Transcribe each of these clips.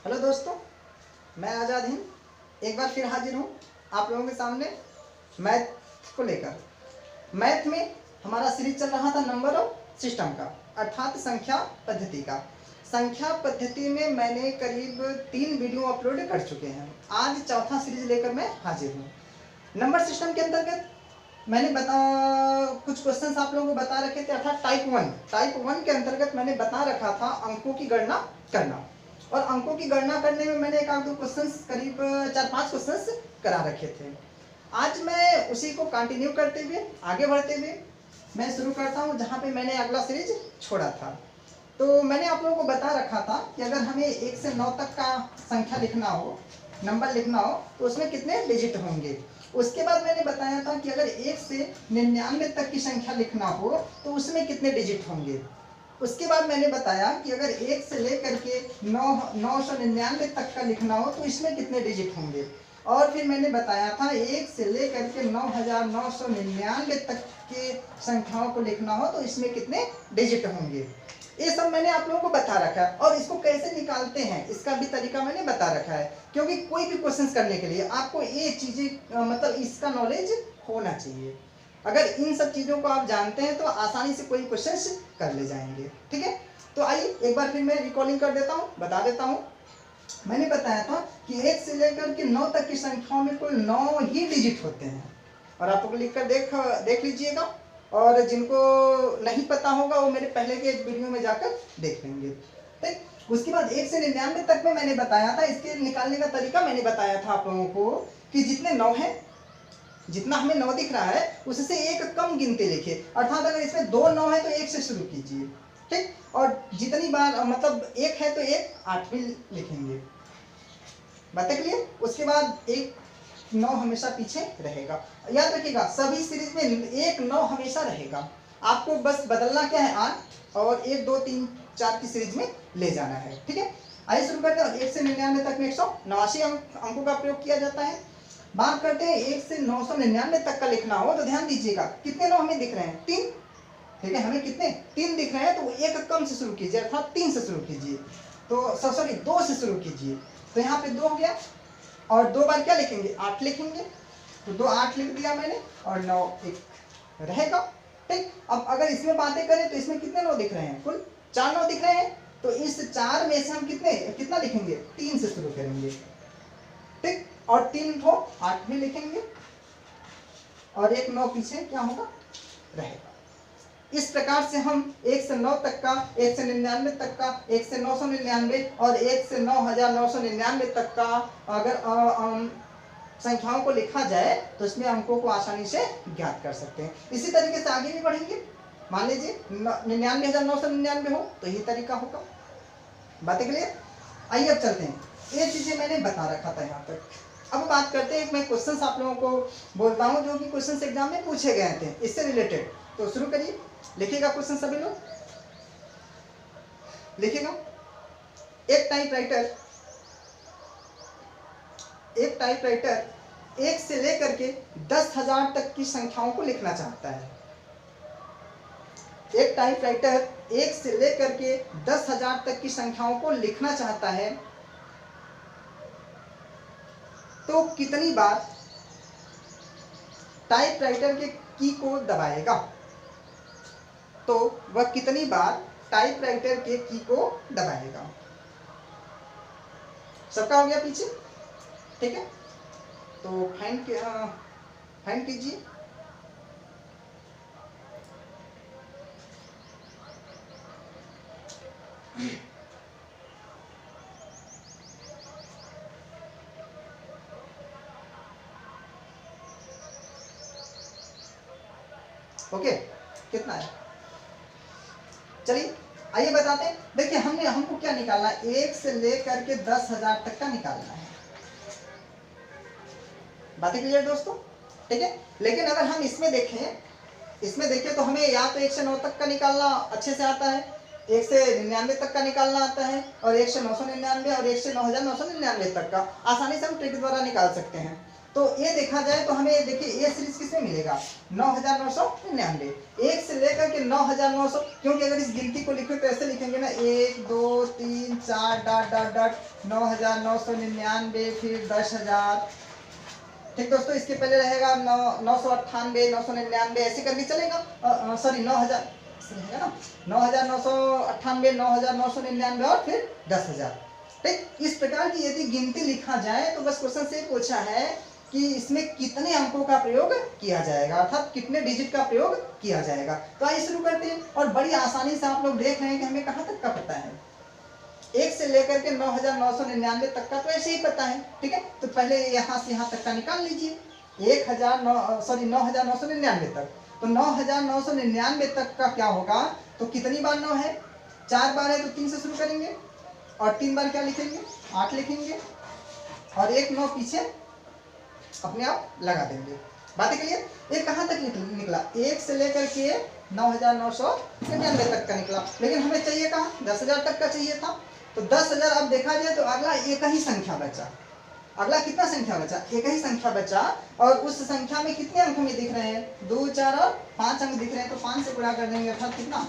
Hello दोस्तों, मैं आज़ाद हिंद एक बार फिर हाजिर हूँ आप लोगों के सामने मैथ को लेकर। मैथ में हमारा सीरीज चल रहा था नंबर ऑफ सिस्टम का, अर्थात संख्या पद्धति का। संख्या पद्धति में मैंने करीब 3 वीडियो अपलोड कर चुके हैं। आज चौथा सीरीज लेकर मैं हाजिर हूँ। नंबर सिस्टम के अंतर्गत मैंने कुछ क्वेश्चंस आप लोगों को बता रखे थे, अर्थात टाइप वन के अंतर्गत मैंने बता रखा था अंकों की गणना करना। और अंकों की गणना करने में मैंने एक आध दो क्वेश्चंस, करीब 4-5 क्वेश्चंस करा रखे थे। आज मैं उसी को कंटिन्यू करते हुए आगे बढ़ते हुए मैं शुरू करता हूँ जहाँ पे मैंने अगला सीरीज छोड़ा था। तो मैंने आप लोगों को बता रखा था कि अगर हमें 1 से 9 तक का संख्या लिखना हो, नंबर लिखना हो, तो उसमें कितने डिजिट होंगे। उसके बाद मैंने बताया था कि अगर 1 से 99 तक की संख्या लिखना हो तो उसमें कितने डिजिट होंगे। उसके बाद मैंने बताया कि अगर 1 से लेकर के 999 तक का लिखना हो तो इसमें कितने डिजिट होंगे। और फिर मैंने बताया था 1 से लेकर के 9999 तक के संख्याओं को लिखना हो तो इसमें कितने डिजिट होंगे। ये सब मैंने आप लोगों को बता रखा है, और इसको कैसे निकालते हैं इसका भी तरीका मैंने बता रखा है, क्योंकि कोई भी क्वेश्चन करने के लिए आपको ये चीजें मतलब इसका नॉलेज होना चाहिए। अगर इन सब चीजों को आप जानते हैं तो आसानी से कोई क्वेश्चन कर ले जाएंगे। ठीक है, तो आइए एक बार फिर मैं रिकॉलिंग कर देता हूँ, बता देता हूँ। मैंने बताया था कि 1 से लेकर के 9 तक की संख्याओं में कुल 9 ही डिजिट होते हैं। और आप लोग लिख कर देख लीजिएगा, और जिनको नहीं पता होगा वो मेरे पहले के वीडियो में जाकर देख लेंगे। ठीक, उसके बाद 1 से 99 तक में मैंने बताया था, इसके निकालने का तरीका मैंने बताया था आप लोगों को कि जितने 9 हैं, जितना हमें 9 दिख रहा है उससे एक कम गिनती लिखिए। अर्थात अगर इसमें 2 9 है तो 1 से शुरू कीजिए। ठीक, और जितनी बार मतलब 1 है तो 1 8 भी लिखेंगे। बातें क्लियर। उसके बाद एक 9 हमेशा पीछे रहेगा। याद रखिएगा सभी सीरीज में एक 9 हमेशा रहेगा। आपको बस बदलना क्या है 8 और 1 2 3 4 की सीरीज में ले जाना है। ठीक है, आइए शुरू करते हैं। 1 से 99 तक में 189 अंकों का प्रयोग किया जाता है। बात करते हैं 1 से 999 तक का लिखना हो तो ध्यान दीजिएगा कितने 9 हमें दिख रहे हैं, 3। ठीक है, हमें कितने 3 दिख रहे हैं, तो एक कम से शुरू कीजिए, अर्थात 3 से शुरू कीजिए। तो सॉरी 2 से शुरू कीजिए। तो यहाँ पे 2 हो गया, और 2 बार क्या लिखेंगे 8 लिखेंगे। तो 2 8 लिख दिया मैंने, और 9 1 रहेगा। ठीक, अब अगर इसमें बातें करें तो इसमें कितने 9 दिख रहे हैं, कुल 4 9 दिख रहे हैं। तो इस 4 में से हम कितना लिखेंगे, 3 से शुरू करेंगे। ठीक, और 3 को 8 भी लिखेंगे, और एक 9 पीछे क्या होगा रहेगा। इस प्रकार से हम 1 से 9 तक का, 1 से 99 तक का, 1 से 999 और 1 से 9999 तक का अगर संख्याओं को लिखा जाए तो इसमें अंकों को आसानी से ज्ञात कर सकते हैं। इसी तरीके से आगे भी बढ़ेंगे। मान लीजिए 99,999 हो तो यही तरीका होगा। बातें क्लियर। आइए अब चलते हैं, ये चीजें मैंने बता रखा था यहाँ तक। अब बात करते हैं, मैं क्वेश्चंस आप लोगों को बोलता हूँ जो कि क्वेश्चंस एग्जाम में पूछे गए थे इससे रिलेटेड। तो शुरू करिए, लिखिएगा क्वेश्चन सभी लोग, लिखिएगा। एक टाइपराइटर 1 से लेकर के 10,000 तक की संख्याओं को लिखना चाहता है। एक टाइपराइटर 1 से लेकर के 10,000 तक की संख्याओं को लिखना चाहता है, तो कितनी बार टाइपराइटर के की को दबाएगा। तो वह कितनी बार टाइपराइटर के की को दबाएगा। सबका हो गया पीछे। ठीक है, तो फाइंड कीजिए। ओके, कितना है, चलिए आइए बताते हैं। देखिए हमको क्या निकालना है, 1 से लेकर के 10,000 तक का निकालना है। बातें क्लियर दोस्तों। ठीक है, लेकिन अगर हम इसमें देखें तो हमें या तो 1 से 9 तक का निकालना अच्छे से आता है, 1 से 99 तक का निकालना आता है, और 1 से 999 और 1 से 9,999 तक का आसानी से हम ट्रिक द्वारा निकाल सकते हैं। तो ये देखा जाए तो हमें देखिए ये सीरीज किसमें मिलेगा 9999, 1 से लेकर के 9900, क्योंकि अगर इस गिनती को लिखे तो ऐसे लिखेंगे ना 1 2 3 4 डॉट डॉट डॉट 9999, फिर 10,000। ठीक दोस्तों, इसके पहले रहेगा 998 999, ऐसे करके चलेगा। सॉरी 9000 रहेगा ना, 9998 9999 और फिर 10,000। ठीक, इस प्रकार की यदि गिनती लिखा जाए तो बस क्वेश्चन से पूछा है कि इसमें कितने अंकों का प्रयोग किया जाएगा, अर्थात कितने डिजिट का प्रयोग किया जाएगा। तो आइए शुरू करते हैं। और बड़ी आसानी से आप लोग देख रहे हैं कि हमें कहाँ तक का पता है, 1 से लेकर के 9999 तक का तो ऐसे ही पता है। ठीक है, तो पहले यहाँ से यहाँ तक का निकाल लीजिए, 9999 तक। तो 9999 तक का क्या होगा, तो कितनी बार 9 है, 4 बार है तो 3 से शुरू करेंगे, और 3 बार क्या लिखेंगे 8 लिखेंगे, और एक 9 पीछे अपने आप लगा देंगे। बातें क्लियर? ये कहाँ तक निकला, 1 से लेकर के 9999 तक का निकला, लेकिन हमें चाहिए कहाँ, 10,000 तक का चाहिए था। तो 10,000 अब देखा जाए तो अगला एक ही संख्या बचा। अगला कितना संख्या बचा, एक ही संख्या बचा, और उस संख्या में कितने अंक हमें दिख रहे हैं, 2 4 और 5 अंक दिख रहे हैं। तो 5 से गुणा कर देंगे, अर्थात कितना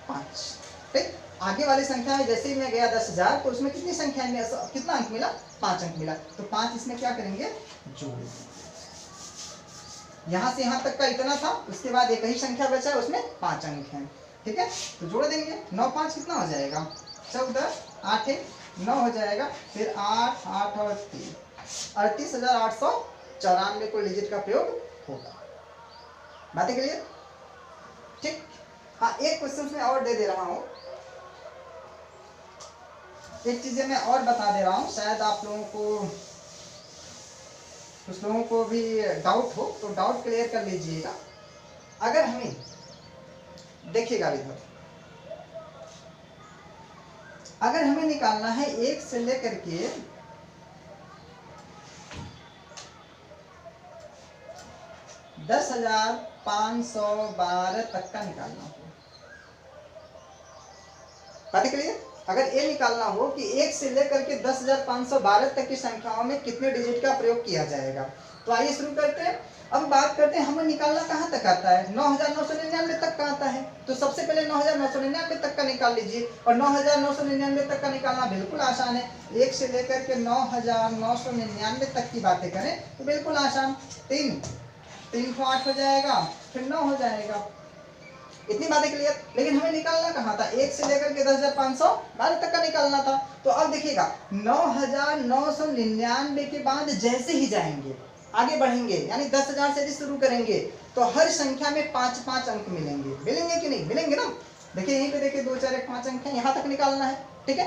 5। ठीक, आगे वाली संख्या में जैसे ही मैं गया 10,000 तो उसमें कितनी संख्या में कितना अंक मिला, 5 अंक मिला। तो 5 इसमें क्या करेंगे, जोड़ देंगे। यहाँ से यहाँ तक का इतना था, उसके बाद एक ही संख्या बचा है, उसमें 5 अंक हैं। ठीक है, तो जोड़ देंगे, 9 5 कितना हो जाएगा, 14, 8 1 9 हो जाएगा, फिर 8 8 और 3 38,894 को डिजिट का प्रयोग होगा। बातें क्लियर? ठीक, हाँ एक क्वेश्चन में और दे दे रहा हूँ, एक चीजें मैं और बता दे रहा हूँ, शायद आप लोगों को, कुछ लोगों को भी डाउट हो तो डाउट क्लियर कर लीजिएगा। अगर हमें देखिएगा इधर, अगर हमें निकालना है 1 से लेकर के 10,512 तक का निकालना हो, बात क्लियर? अगर ये निकालना हो कि 1 से लेकर के 10,512 तक की संख्याओं में कितने डिजिट का प्रयोग किया जाएगा, तो आइए शुरू करते हैं। अब बात करते हैं हमें निकालना कहाँ तक आता है, 9,999 तक का आता है। तो सबसे पहले 9,999 तक का निकाल लीजिए, और 9,999 तक का निकालना बिल्कुल आसान है। 1 से लेकर के 9,999 तक की बातें करें तो बिल्कुल आसान, 3 को 8 हो जाएगा, फिर 9 हो जाएगा। इतनी बातें क्लियर? लेकिन हमें निकालना कहाँ था, 1 से लेकर के 10,512 तक का निकालना था। तो अब देखिएगा 9,999 के बाद जैसे ही जाएंगे, आगे बढ़ेंगे, यानी 10,000 से शुरू करेंगे, तो हर संख्या में 5-5 अंक मिलेंगे। मिलेंगे कि नहीं? मिलेंगे ना। देखिए यहीं पे देखिए 2 4 1 5 अंक है, यहाँ तक निकालना है। ठीक है,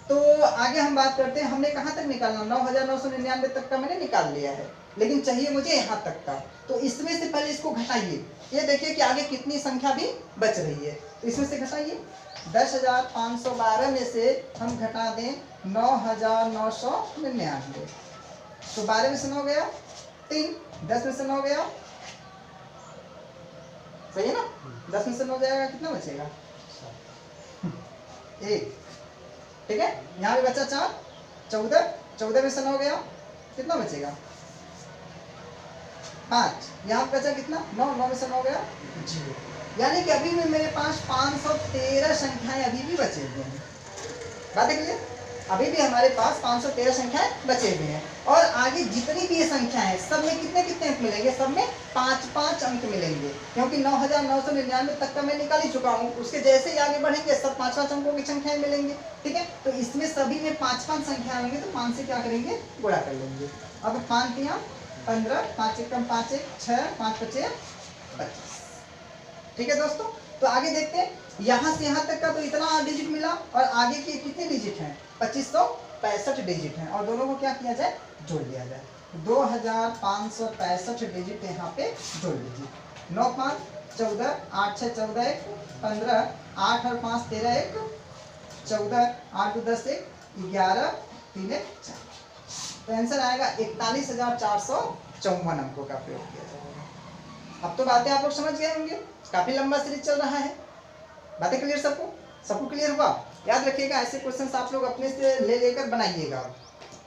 तो आगे हम बात करते हैं, हमने कहाँ तक निकालना, 9,999 तक का मैंने निकाल लिया है, लेकिन चाहिए मुझे यहाँ तक का। तो इसमें से पहले इसको घटाइए, ये देखिए कि आगे कितनी संख्या भी बच रही है। तो इसमें से घटाइए, 10,512 में से हम घटा दें 9,999, तो 12 में से 9 गया 3, 10 में से 9 गया, सही है ना, 10 में से 9 जाएगा, कितना बचेगा 1। ठीक है, यहाँ भी बचा 4, 14 में से 9 गया, कितना बचेगा 5, यहाँ बचा कितना 9 में से 9 गया 0। यानी कि अभी भी मेरे पास 513 संख्याएं अभी भी बचे हुए हैं। बात है क्लियर? अभी भी हमारे पास 513 संख्याएं बचे हुए हैं, और आगे जितनी भी ये संख्या है सब में कितने कितने अंक मिलेंगे, सब में 5-5 अंक मिलेंगे, क्योंकि 9,999 तक का मैं निकाल ही चुका हूँ। उसके जैसे ही आगे बढ़ेंगे सब 5-5 अंकों की संख्याएं मिलेंगे। ठीक है, तो इसमें सभी में 5-5 संख्या होंगे, तो 5 से क्या करेंगे, गुणा कर लेंगे। अब 5 दिया 15, 5 1 5 1 6, 5 5 25। ठीक है दोस्तों, तो आगे देखते हैं, यहाँ से यहाँ तक का तो इतना डिजिट मिला, और आगे के कितने डिजिट हैं, 2565 डिजिट हैं, और दोनों को क्या किया जाए, जोड़ लिया जाए। 2,565 डिजिट यहाँ पे जोड़ लीजिए। 9 5 14, 8 6 14 1 15, 8 और 5 13 1 14, 8 2 10 1 11 3 1 4। तो आंसर आएगा 41,454 अंकों का प्रयोग किया जाएगा। अब तो बातें आप लोग समझ गए होंगे, काफी लंबा सीरीज चल रहा है। बातें क्लियर सबको क्लियर हुआ? याद रखिएगा ऐसे क्वेश्चंस आप लोग अपने से लेकर बनाइएगा।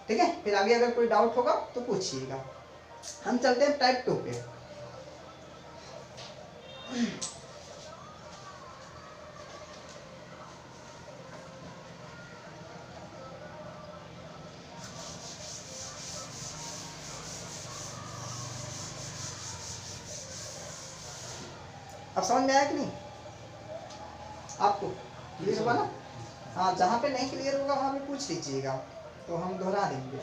ठीक है, फिर आगे अगर कोई डाउट होगा तो पूछिएगा। हम चलते हैं टाइप 2 पे। अब समझ में आया कि नहीं आपको? क्लियर होगा ना? हाँ, जहाँ पे नहीं क्लियर होगा वहाँ पे पूछ लीजिएगा तो हम दोहरा देंगे।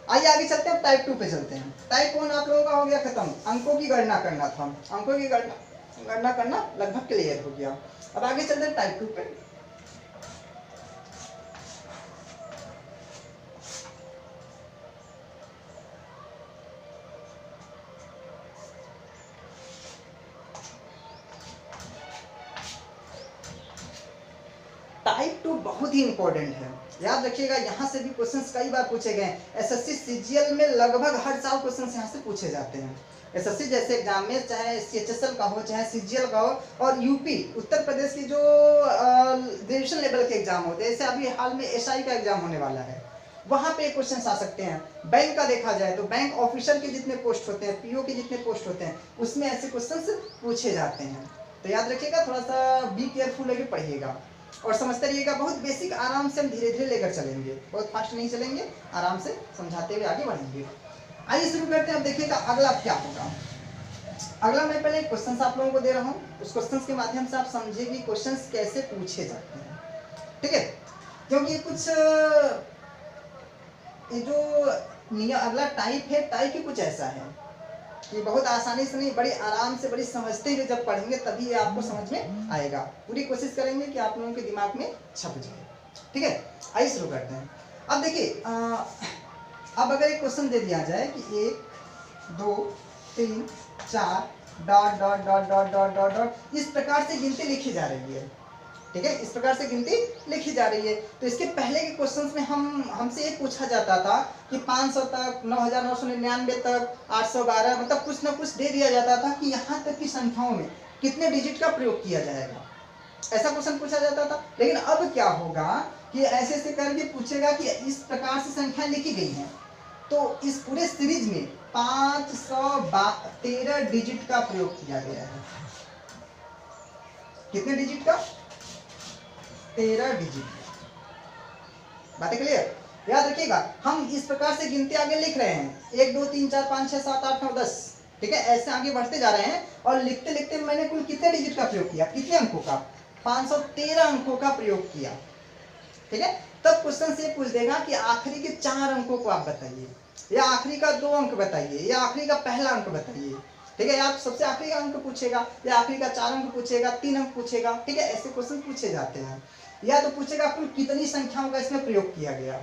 आइए आगे चलते हैं, टाइप 2 पे चलते हैं। टाइप 1 आप लोगों का हो गया खत्म, अंकों की गणना करना था, अंकों की गणना करना लगभग क्लियर हो गया। अब आगे चलते हैं टाइप 2 पे। टाइप 2 बहुत ही इंपॉर्टेंट है, याद रखिएगा। यहाँ से भी क्वेश्चंस कई बार पूछे गए। एसएससी सीजीएल में लगभग हर साल क्वेश्चंस यहाँ से पूछे जाते हैं। एसएससी जैसे एग्जाम में, चाहे सीएचएसएल का हो चाहे सीजीएल का हो, और यूपी उत्तर प्रदेश की जो ग्रेजुएशन लेवल के एग्जाम होते हैं, जैसे अभी हाल में एसआई का एग्जाम होने वाला है, वहाँ पे क्वेश्चन आ सकते हैं। बैंक का देखा जाए तो बैंक ऑफिसर के जितने पोस्ट होते हैं, पीओ के जितने पोस्ट होते हैं, उसमें ऐसे क्वेश्चन पूछे जाते हैं। तो याद रखिएगा, थोड़ा सा बी केयरफुल होकर पढ़िएगा और समझते रहिएगा। बहुत बेसिक, आराम से हम धीरे धीरे लेकर चलेंगे, बहुत फास्ट नहीं चलेंगे, आराम से समझाते हुए आगे बढ़ेंगे। आइए शुरू करते हैं। अब देखिएगा अगला क्या होगा। अगला मैं पहले क्वेश्चंस आप लोगों को दे रहा हूँ, उस क्वेश्चंस के माध्यम से आप समझिए कि क्वेश्चंस कैसे पूछे जाते हैं, ठीक है? क्योंकि कुछ ये जो अगला टाइप है, टाइप ही कुछ ऐसा है कि बहुत आसानी से नहीं, बड़ी आराम से, बड़ी समझते हुए जब पढ़ेंगे तभी ये आपको समझ में आएगा। पूरी कोशिश करेंगे कि आप लोगों के दिमाग में छप जाए, ठीक है? आइए शुरू करते हैं। अब देखिए, अब अगर एक क्वेश्चन दे दिया जाए कि 1 2 3 4 dot dot dot dot dot dot dot, इस प्रकार से गिनती लिखी जा रही है, ठीक है? इस प्रकार से गिनती लिखी जा रही है। तो इसके पहले के क्वेश्चंस में हमसे ये पूछा जाता था कि 500 तक, 9999 तक, 812, मतलब कुछ ना कुछ दे दिया जाता था कि यहाँ तक की संख्याओं में कितने डिजिट का प्रयोग किया जाएगा, ऐसा क्वेश्चन पूछा जाता था। लेकिन अब क्या होगा कि ऐसे ऐसे करके पूछेगा कि इस प्रकार से संख्याएं लिखी गई हैं, तो इस पूरे सीरीज में 513 डिजिट का प्रयोग किया गया है। कितने डिजिट का? 13 डिजिट। बातें क्लियर? याद रखिएगा, हम इस प्रकार से गिनती आगे लिख रहे हैं, 1 2 3 4 5 6 7 8 9 10, ठीक है? ऐसे आगे बढ़ते जा रहे हैं और लिखते लिखते मैंने कुल कितने डिजिट का प्रयोग किया, कितने अंकों का? 513 अंकों का प्रयोग किया, ठीक है? तब क्वेश्चन से पूछ देगा कि आखिरी के 4 अंकों को आप बताइए, या आखिरी का 2 अंक बताइए, या आखिरी का पहला अंक बताइए, ठीक है? या सबसे आखिरी का अंक पूछेगा, या आखिरी का 4 अंक पूछेगा, 3 अंक पूछेगा, ठीक है? ऐसे क्वेश्चन पूछे जाते हैं। या तो पूछेगा कुल कितनी संख्याओं का इसमें प्रयोग किया गया,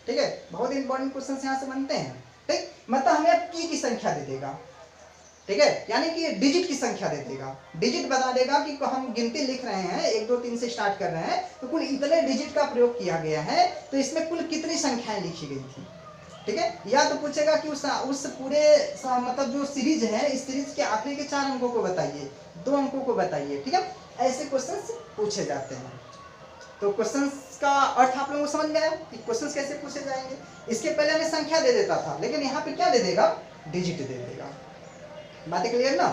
ठीक है? बहुत इंपॉर्टेंट क्वेश्चन यहाँ से बनते हैं, ठीक? मतलब हमें की संख्या दे देगा, ठीक है? यानी कि डिजिट की संख्या दे देगा, डिजिट बता देगा कि हम गिनती लिख रहे हैं, 1 2 3 से स्टार्ट कर रहे हैं, तो कुल इतने डिजिट का प्रयोग किया गया है, तो इसमें कुल कितनी संख्याएं लिखी गई थी, ठीक है? या तो पूछेगा कि उस पूरे मतलब जो सीरीज है, इस सीरीज के आखिरी के 4 अंकों को बताइए, 2 अंकों को बताइए, ठीक है? ऐसे क्वेश्चंस पूछे जाते हैं। तो क्वेश्चंस का अर्थ आप लोगों को समझ में आया कि क्वेश्चंस कैसे पूछे जाएंगे। इसके पहले हमें संख्या दे देता था, लेकिन यहाँ पे क्या दे देगा? डिजिट दे देगा। बातें क्लियर ना?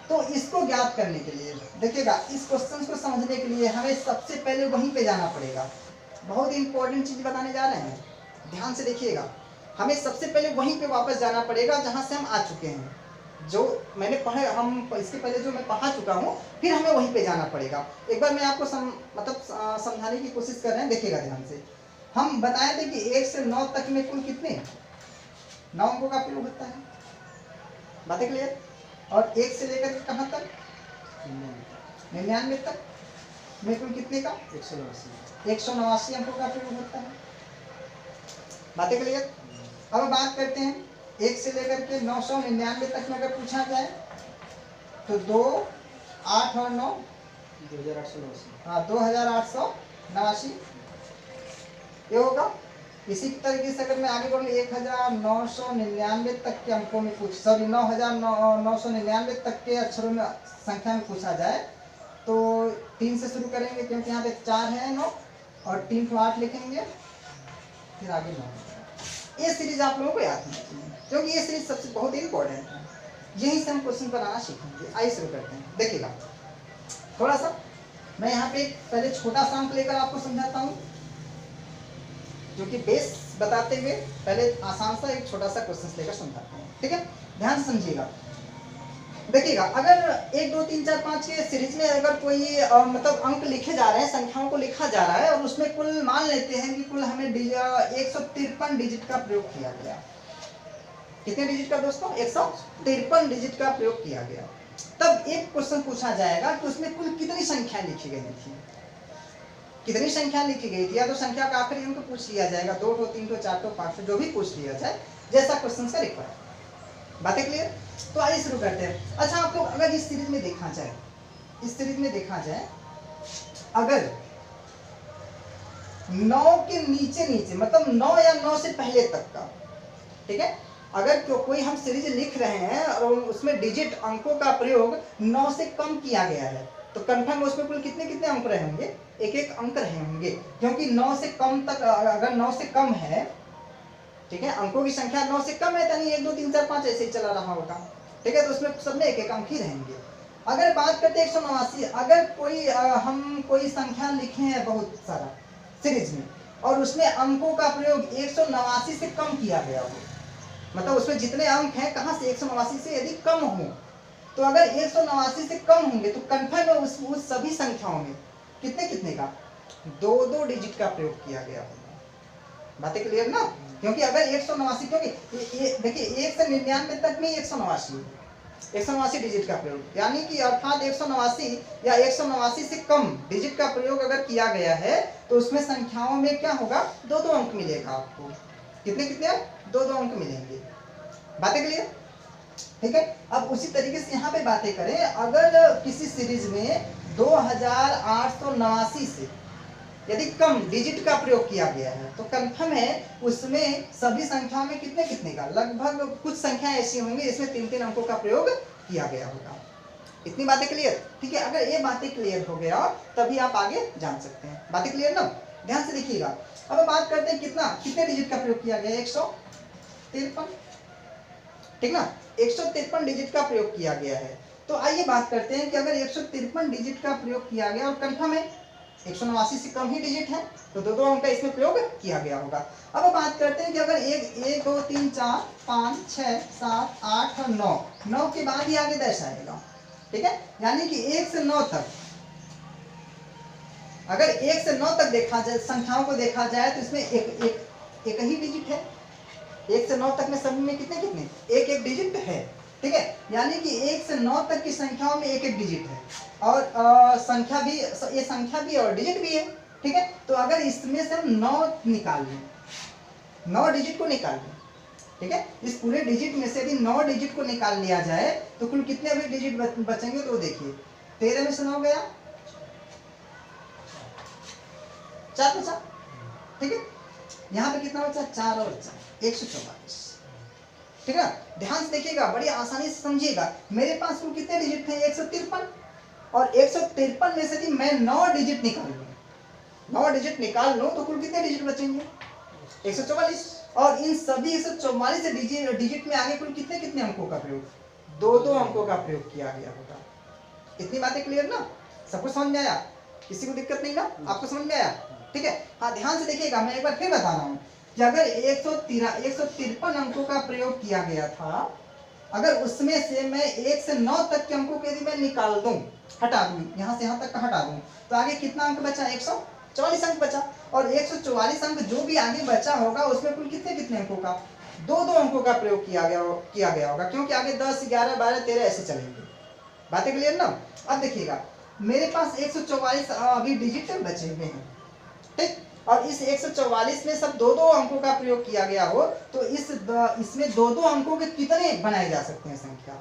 तो इसको ज्ञात करने के लिए देखिएगा, इस क्वेश्चन को समझने के लिए हमें सबसे पहले वहीं पे जाना पड़ेगा। बहुत इंपॉर्टेंट चीज बताने जा रहे हैं, ध्यान से देखिएगा। हमें सबसे पहले वहीं पे वापस जाना पड़ेगा जहाँ से हम आ चुके हैं, जो मैंने पढ़े, हम इसके पहले जो मैं पढ़ा चुका हूँ, फिर हमें वहीं पे जाना पड़ेगा। एक बार मैं आपको मतलब समझाने की कोशिश कर रहे हैं, देखिएगा ध्यान से। हम बताए थे कि 1 से 9 तक में कुल कितने 9 अंकों का प्रयोग होता है। बातें क्लियर? और 1 से लेकर कहाँ तक? 99 तक में कुल कितने का? 189 अंकों का प्रयोग होता है। बातें क्लियर? अब बात करते हैं 1 से लेकर के 999 तक में अगर पूछा जाए तो 2 8 और 9 2889। हाँ, 2889 ये होगा। इसी तरीके से अगर मैं आगे बढ़ूँ 1999 तक के अंकों में 9999 तक के अक्षरों में, संख्या में पूछा जाए तो 3 से शुरू करेंगे, क्योंकि यहाँ पे 4 है 9 और 3 को 8 लिखेंगे, फिर आगे 9। ये सीरीज आप लोगों को याद होनी चाहिए। क्योंकि ये सीरीज सबसे बहुत इंपॉर्टेंट है। यहीं से हम क्वेश्चन बनाना सीखेंगे। आइए शुरू करते हैं। देखिएगा थोड़ा सा मैं यहाँ पे पहले छोटा सा अंक लेकर आपको समझाता हूँ, जो कि बेस बताते हुए पहले आसान सा एक छोटा सा क्वेश्चन लेकर समझाते हैं। ठीक है, ध्यान से समझिएगा। देखिएगा अगर 1 2 3 4 5 के सीरीज में अगर कोई मतलब अंक लिखे जा रहे हैं, संख्याओं को लिखा जा रहा है और उसमें कुल मान लेते हैं कि कुल हमें 153 डिजिट का प्रयोग किया गया। कितने डिजिट का दोस्तों? 153 डिजिट का प्रयोग किया गया। तब एक क्वेश्चन पूछा जाएगा कि उसमें कुल कितनी संख्या लिखी गई थी, कितनी संख्या लिखी गई थी। या तो संख्या का आखिरी अंक पूछ लिया जाएगा, 2 ठो 3 ठो 4 ठो 5 ठो जो भी पूछ लिया जाए, जैसा क्वेश्चन का रिक्वायर्ड। बातें क्लियर? तो आइए शुरू करते हैं। अच्छा आप लोग अगर इस सीरीज में देखा जाए, इस सीरीज में देखा जाए अगर 9 के नीचे नीचे मतलब 9 या 9 से पहले तक का, ठीक है, अगर कोई हम सीरीज लिख रहे हैं और उसमें डिजिट अंकों का प्रयोग 9 से कम किया गया है तो कंफर्म उसमें कुल कितने कितने अंक रहे होंगे? एक एक अंक रहे होंगे, क्योंकि 9 से कम तक अगर 9 से कम है, ठीक है, अंकों की संख्या 9 से कम है, यानी 1 2 3 4 5 ऐसे ही चला रहा होगा। ठीक है, तो उसमें सब में एक एक अंक ही रहेंगे। अगर बात करते हैं 189, अगर कोई हम कोई संख्या लिखे हैं बहुत सारा सीरीज में और उसमें अंकों का प्रयोग 189 से कम किया गया हो, मतलब उसमें जितने अंक हैं कहाँ से 189 से यदि कम हो, तो अगर 189 से कम होंगे तो कंफर्म है उस सभी संख्याओं में कितने कितने का 2 डिजिट का प्रयोग किया गया होगा। बातें क्लियर ना? क्योंकि अगर 189, क्योंकि देखिए 1 से 99 तक में 189 डिजिट का प्रयोग, यानी कि अर्थात 189 या 189 से कम डिजिट का प्रयोग अगर किया गया है तो उसमें संख्याओं में क्या होगा? 2 अंक मिलेगा आपको। कितने कितने? 2 अंक मिलेंगे। बातें क्लियर? ठीक है, अब उसी तरीके से यहाँ पे बातें करें, अगर किसी सीरीज में 2889 से यदि कम डिजिट का प्रयोग किया गया है तो कंफर्म है उसमें सभी संख्याओं में कितने कितने का, लगभग कुछ संख्या ऐसी होंगी इसमें 3 अंकों का प्रयोग किया गया होगा। इतनी बातें क्लियर? ठीक है, अगर ये बातें क्लियर हो गया तभी आप आगे जान सकते हैं। बातें क्लियर ना? ध्यान से देखिएगा। अब बात करते हैं कितने डिजिट का प्रयोग किया गया? 153, ठीक ना, 153 डिजिट का प्रयोग किया गया है। तो आइए बात करते हैं कि अगर 153 डिजिट का प्रयोग किया गया और कंफर्म है 189 से कम ही डिजिट है तो 2 अंक का इसमें प्रयोग किया गया होगा। अब बात करते हैं कि अगर 1 2 3 4 5 6 7 8 और 9 के बाद ही आगे 10 आएगा। ठीक है, यानी कि 1 से 9 तक, अगर 1 से 9 तक देखा जाए, संख्याओं को देखा जाए तो इसमें एक ही डिजिट है। 1 से 9 तक में सभी में कितने कितने? एक डिजिट है। ठीक है, यानी कि 1 से 9 तक की संख्याओं में एक डिजिट है और संख्या भी, ये संख्या भी और डिजिट भी है। ठीक है, तो अगर इसमें से हम 9 निकाल लें, 9 डिजिट को निकाल लें, ठीक है, इस पूरे डिजिट में से यदि 9 डिजिट को निकाल लिया जाए तो कुल कितने अभी डिजिट बचेंगे? तो देखिए 13 में से 9 गया, 4 बचा। ठीक है, यहाँ पे कितना बचा? 4 और 4 144। ठीक है, ध्यान से देखिएगा, बड़ी आसानी से समझिएगा। मेरे पास कुल कितने डिजिट थे? 153, और 153 में से यदि मैं 9 डिजिट निकाल लूँ, 9 डिजिट निकाल लूँ तो कुल कितने डिजिट बचेंगे? 144। और इन सभी 144 डिजिट में आगे कुल कितने कितने अंकों का प्रयोग? 2 अंकों का प्रयोग किया गया होगा। इतनी बातें क्लियर ना? सबको समझ में आया? किसी को दिक्कत नहीं ना? आपको समझ में आया? ठीक है, हाँ ध्यान से देखिएगा, मैं एक बार फिर बता रहा हूँ कि अगर 153 अंकों का प्रयोग किया गया था, अगर उसमें से मैं 1 से 9 तक के अंकों को यदि मैं निकाल दूं, हटा दूं, यहाँ से यहाँ तक का हटा दूं, तो आगे कितना अंक बचा? 144 अंक बचा। और 144 अंक जो भी आगे बचा होगा उसमें कुल कितने कितने अंकों का? 2 अंकों का प्रयोग किया गया होगा, क्योंकि आगे 10 11 12 13 ऐसे चलेंगे। बातें क्लियर ना? अब देखिएगा, मेरे पास 144 अभी डिजिट बचे हुए हैं, ठीक, और इस 144 में सब 2 अंकों का प्रयोग किया गया हो तो इसमें 2 अंकों के कितने बनाए जा सकते हैं संख्या?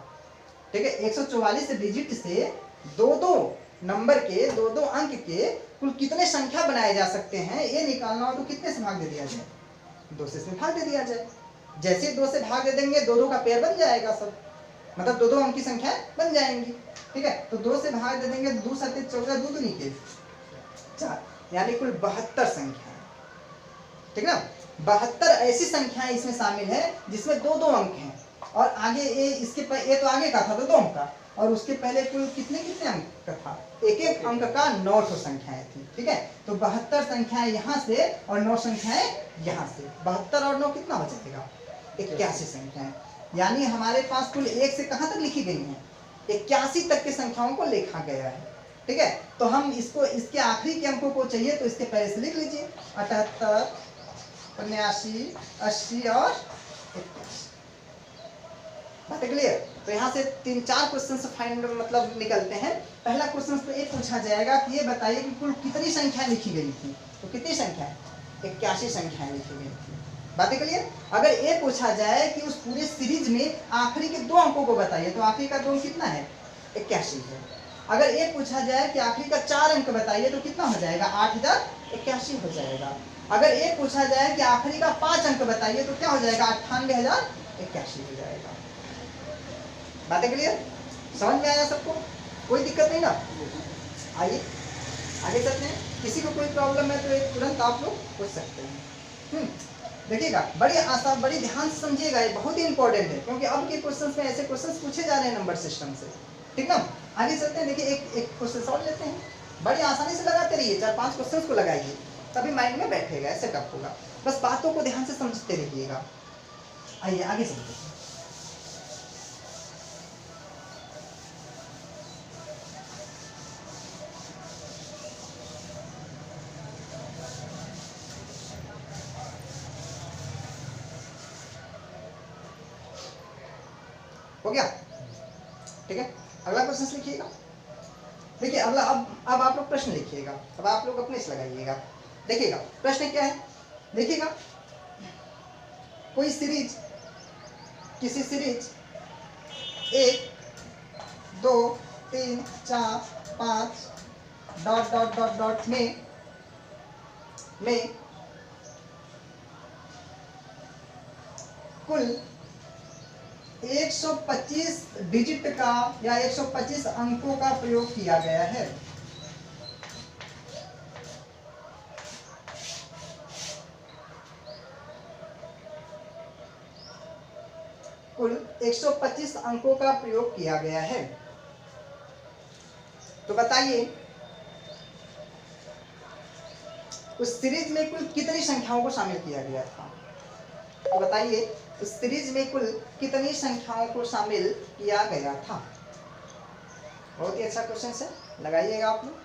ठीक है, 144 डिजिट से 2 नंबर के 2 अंक के कुल कितने संख्या बनाए जा सकते हैं, ये निकालना हो तो कितने से भाग दे दिया जाए? 2 से इसमें भाग दे दिया जाए। जैसे 2 से भाग दे देंगे 2 का पेयर बन जाएगा, सब मतलब 2 अंक की संख्या बन जाएंगी। ठीक है, तो 2 से भाग दे देंगे, 2 7 14 2 4, यानी कुल 72 संख्या। ठीक ना? 72 ऐसी संख्याएं इसमें शामिल है जिसमें दो दो अंक हैं, और आगे ये तो आगे का था दो अंक का, और उसके पहले कुल कितने कितने अंक का था, एक एक अंक का 9 संख्याएं थी। ठीक है, तो 72 संख्याएं यहाँ से और 9 संख्याएं यहाँ से, 72 और 9 कितना हो जाएगा, 81 संख्याएं। यानी हमारे पास कुल 1 से कहाँ तक लिखी गई है, 81 तक की संख्याओं को लिखा गया है। ठीक है, तो हम इसको इसके आखिरी के अंकों को चाहिए तो इसके पहले से लिख लीजिए, 78, 79, 80 और 81। बातें क्लियर। तो यहाँ से 3-4 क्वेश्चन से फाइंड मतलब निकलते हैं। पहला क्वेश्चन तो ये पूछा जाएगा कि ये बताइए कि कुल कितनी संख्या लिखी गई थी, तो कितनी संख्या, 81 संख्याएं लिखी गई थी। बातें क्लियर। अगर ये पूछा जाए कि उस पूरे सीरीज में आखिरी के 2 अंकों को बताइए, तो आखिरी का 2 अंक कितना है, 81 है। अगर ये पूछा जाए कि आखिरी का 4 अंक बताइए तो कितना हो जाएगा, 8081 हो जाएगा। अगर ये पूछा जाए कि आखिरी का 5 अंक बताइए तो क्या हो जाएगा, 98,081 हो जाएगा। बातें क्लियर, समझ में आया सबको, कोई दिक्कत नहीं ना। आइए आगे चलते हैं। किसी को कोई प्रॉब्लम है तो एक तुरंत आप लोग पूछ सकते हैं। देखिएगा, बड़ी आसान, बड़ी ध्यान से समझिएगा, ये बहुत ही इंपॉर्टेंट है, क्योंकि अब के क्वेश्चंस में ऐसे क्वेश्चंस पूछे जा रहे हैं नंबर सिस्टम से। ठीक ना, आगे चलते हैं। देखिए एक क्वेश्चन और लेते हैं, बड़ी आसानी से लगाते रहिए, 4-5 क्वेश्चन को लगाइए, तभी माइंड में बैठेगा, ऐसे टफ होगा। बस बातों को ध्यान से समझते रहिएगा। आइए आगे चलते हैं। हो गया, ठीक है। अगला क्वेश्चन लिखिएगा। देखिए अगला, अब आप लोग प्रश्न लिखिएगा, अब आप लोग अपने से लगाइएगा। देखिएगा प्रश्न क्या है, देखिएगा, कोई सीरीज, किसी series 1 2 3 4 5 dot dot dot dot में कुल 125 डिजिट का या 125 अंकों का प्रयोग किया गया है। कुल 125 अंकों का प्रयोग किया गया है, तो बताइए उस सीरीज में कुल कितनी संख्याओं को शामिल किया गया था। तो बताइए उस सीरीज में कुल कितनी संख्याओं को शामिल किया गया था। बहुत ही अच्छा क्वेश्चन है, लगाइएगा आप लोग।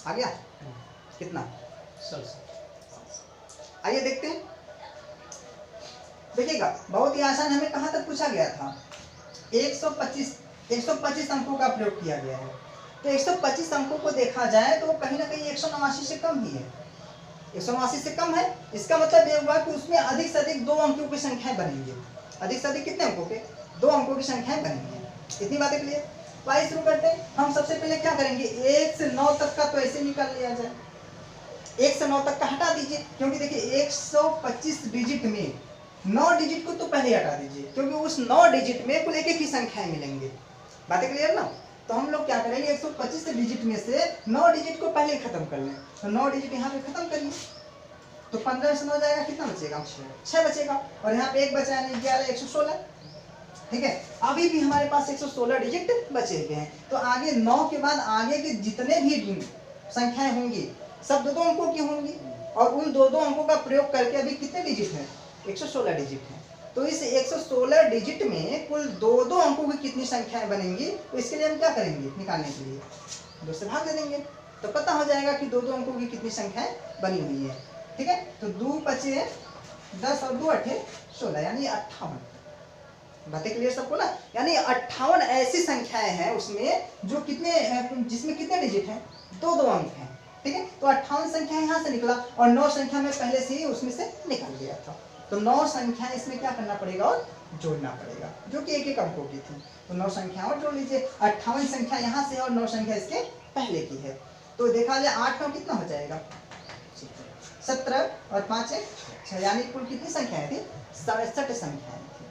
आ गया कितना, आइए देखते हैं। देखिएगा बहुत ही आसान, हमें कहां तक पूछा गया था, 125 अंकों का प्रयोग किया गया है। तो 125 अंकों को देखा जाए तो कहीं ना कहीं 189 से कम ही है, 189 से कम है। इसका मतलब ये हुआ कि उसमें अधिक से अधिक 2 अंकों की संख्याएं बनेंगी। अधिक से अधिक कितने अंकों के, 2 अंकों की संख्याएं बनेंगी। इतनी बातें क्लियर। तो आइए शुरू करते हैं। हम सबसे पहले क्या करेंगे, 1 से 9 तक का तो ऐसे निकाल लिया जाए। 1 से 9 तक का हटा दीजिए, क्योंकि देखिए 125 डिजिट में 9 डिजिट को तो पहले हटा दीजिए, क्योंकि उस 9 डिजिट में कुल एक एक ही संख्याएं मिलेंगे। बातें क्लियर ना। तो हम लोग क्या करेंगे, 125 डिजिट में से 9 डिजिट को पहले खत्म कर लें। तो 9 डिजिट यहाँ पे खत्म करिए, तो 15 से 9 जाएगा, कितना बचेगा, 6 बचेगा, और यहाँ पे 1 बचा यानी 11, 116। ठीक है, अभी भी हमारे पास 116 डिजिट बचे हुए हैं। तो आगे 9 के बाद आगे के जितने भी संख्याएं होंगी सब 2-2 अंकों की होंगी, और उन 2-2 अंकों का प्रयोग करके अभी कितने डिजिट हैं, 116 डिजिट हैं। तो इस 116 डिजिट में कुल 2-2 अंकों की कितनी संख्याएं बनेंगी, तो इसके लिए हम क्या करेंगे, निकालने के लिए 2 से भाग दे देंगे, तो पता हो जाएगा कि 2-2 अंकों की कितनी संख्याएं बनी हुई है। ठीक है, तो 2 बचे 10 और 2 8 16, यानी 58। बातें क्लियर सबको ना। यानी 58 ऐसी संख्याएं हैं उसमें जो कितने, जिसमें कितने डिजिट हैं, 2-2 अंक हैं। ठीक है, तो 58 संख्या यहाँ से निकला, और 9 संख्या में पहले से ही उसमें से निकल गया था। तो 9 संख्या इसमें क्या करना पड़ेगा, और जोड़ना पड़ेगा, जो कि एक एक अंकों की थी। तो 9 संख्या और जोड़ लीजिए, 58 संख्या यहाँ से और 9 संख्या इसके पहले की है। तो देखा जाए 8 9 कितना हो जाएगा, 17 और 5 6, यानी कुल कितनी संख्याएं थी? 67 संख्याएं थी।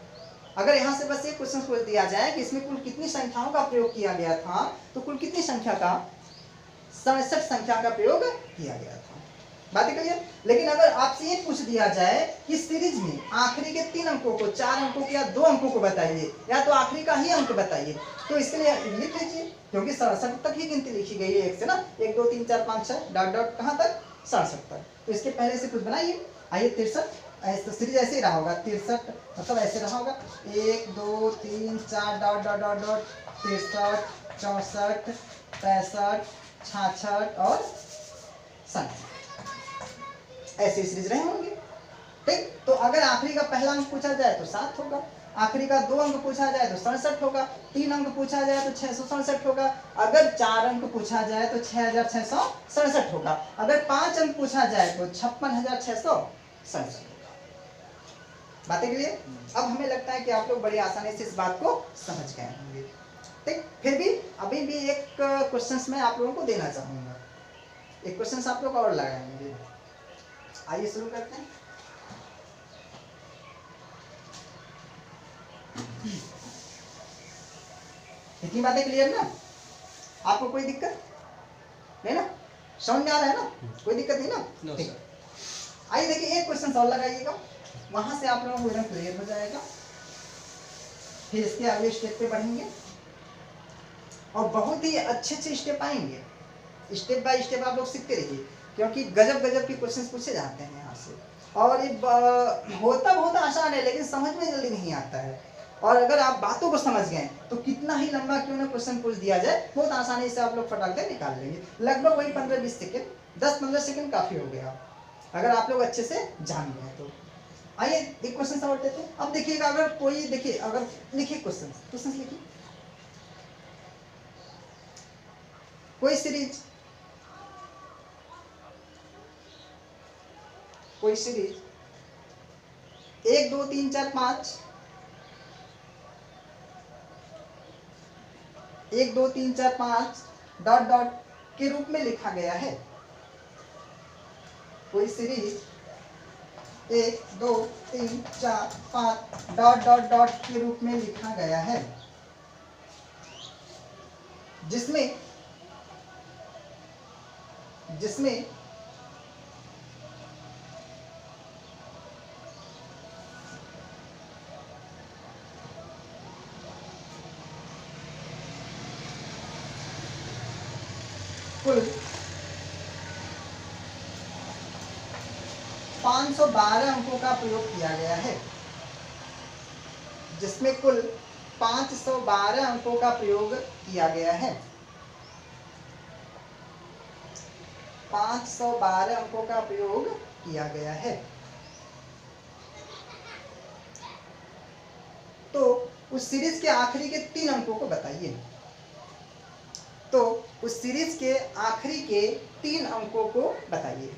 अगर यहाँ से बस एक क्वेश्चन पूछ दिया जाए कि इसमें कुल कितनी संख्याओं का प्रयोग किया गया था, तो कुल कितनी संख्या का? 67 संख्या का प्रयोग किया गया था। बात क्लियर? लेकिन अगर आपसे ये पूछ दिया जाए कि सीरीज में आखिरी के 3 अंकों को, 4 अंकों को या 2 अंकों को बताइए, या तो आखिरी का ही अंक बताइए, तो इसके लिए लिख लीजिए, क्योंकि 67 तक ही गिनती लिखी गई है एक से ना, 1 2 3 4 5 6 डॉट डॉट कहाँ तक? 67 तक। तो इसके पहले से कुछ बनाइए। आइए 63, ऐसे सीरीज ऐसे ही रहा होगा, 63 मतलब ऐसे रहा होगा 1 2 3 4 डॉट डॉट डॉट डॉट 63 64 65 66 और 67, ऐसे सीरीज रहे होंगे। ठीक, तो अगर आखिरी का पहला अंक पूछा जाए तो 7 होगा, आखिरी का 2 अंक पूछा जाए तो 67 होगा, 3 अंक पूछा जाए तो 667 होगा, अगर 4 अंक पूछा जाए तो 6667 होगा, अगर 5 अंक पूछा जाए तो 56667 होगा। बातें क्लियर? अब हमें लगता है कि आप लोग बड़ी आसानी से इस बात को समझ गए होंगे। ठीक, फिर भी अभी भी एक क्वेश्चन मैं आप लोगों को देना चाहूंगा, एक क्वेश्चन आप लोग और लगाएंगे। आइए शुरू करते हैं। इतनी बातें क्लियर ना? आपको कोई दिक्कत नहीं ना? समझ में आ रहा है ना? कोई दिक्कत नहीं ना? ठीक, आइए देखिए एक क्वेश्चन और लगाइएगा, वहां से आप लोगों को एकदम क्लियर हो जाएगा। फिर इसके अगले स्टेप पे बढ़ेंगे और बहुत ही अच्छे स्टेप आएंगे। स्टेप बाय स्टेप आप लोग सीखते रहिए, क्योंकि गजब गजब के क्वेश्चन पूछे जाते हैं यहाँ से, और ये होता बहुत आसान है लेकिन समझ में जल्दी नहीं आता है। और अगर आप बातों को समझ गए तो कितना ही लंबा क्यों ना क्वेश्चन पूछ दिया जाए, बहुत आसानी से आप लोग फटाक से निकाल लेंगे। लगभग वही 15-20 सेकेंड, 10-15 सेकेंड काफी हो गया अगर आप लोग अच्छे से जान गए तो। आइए एक क्वेश्चन और देते हैं। अब देखिएगा, अगर कोई देखिए, अगर लिखिए क्वेश्चन लिखिए, कोई सीरीज 1 2 3 4 5 1 2 3 4 5 डॉट डॉट के रूप में लिखा गया है। कोई सीरीज 1 2 3 4 5 डॉट डॉट डॉट के रूप में लिखा गया है, जिसमें कुल 512 अंकों का प्रयोग किया गया है, जिसमें कुल 512 अंकों का प्रयोग किया गया है। 512 अंकों का प्रयोग किया गया है। तो उस सीरीज के आखिरी के 3 अंकों को बताइए। तो उस सीरीज के आखिरी के 3 अंकों को बताइए।